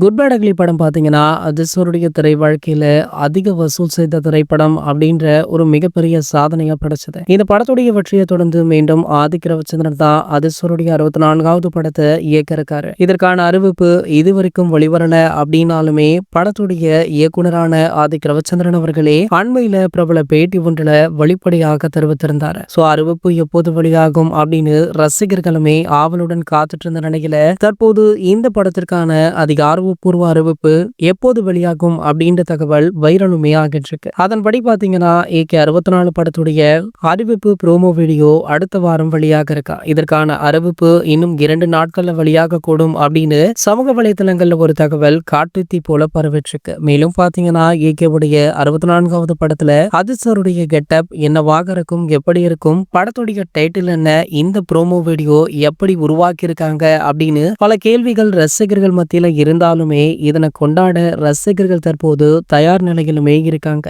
Good bad ugly படம் பார்த்தீங்கன்னா, அது அவருடைய திரை வாழ்க்கையில அதிக வசூல் செய்த திரைப்படம் அப்படின்ற ஒரு மிகப்பெரிய சாதனையா படைச்சது. இந்த படத்துடைய வெற்றியை தொடர்ந்து மீண்டும் ஆதிக் ரவிச்சந்திரன் தான் அதிர்ஷ்வருடைய 64வது படத்தை இயக்க இருக்காரு. இதற்கான அறிவிப்பு இதுவரைக்கும் வெளிவரல அப்படின்னாலுமே படத்துடைய இயக்குனரான ஆதிக் ரவிச்சந்திரன் அவர்களே அண்மையில பிரபல பேட்டி ஒன்றுல வெளிப்படையாக தெரிவித்திருந்தாரு. அறிவிப்பு எப்போது வெளியாகும் அப்படின்னு ரசிகர்களுமே ஆவலுடன் காத்துட்டு இருந்த நிலையில தற்போது இந்த படத்திற்கான அதிகாரப்பூர்வ அறிவிப்பு எப்போது வெளியாகும் அப்படின்ற தகவல் வைரலுமே ஆகிட்டு இருக்கு. அதன்படி பாத்தீங்கன்னா AK 64 படத்துடைய அறிவிப்பு ப்ரோமோ வீடியோ அடுத்த வாரம் வெளியாக இருக்கா. இதற்கான அறிவிப்பு இன்னும் 2 நாட்கள்ல வெளியாக கூடும் அப்படின்னு சமூக வலைதளங்கள்ல ஒரு தகவல் காட்டுத்தீ போல பரவிட்டு இருக்கு. மேலும் பாத்தீங்கன்னா AK உடைய 64வது படத்துல அதிர்ஷ்வருடைய கெட்டப் என்னவாக இருக்கும், எப்படி இருக்கும், படத்துடைய டைட்டில் என்ன, இந்த ப்ரோமோ வீடியோ எப்படி உருவாக்கி இருக்காங்க அப்படின்னு பல கேள்விகள் ரசிகர்கள் மத்தியில இருந்தாலுமே இதனை கொண்டாட ரசிகர்கள் தற்போது தயார் நிலையிலுமே இருக்காங்க.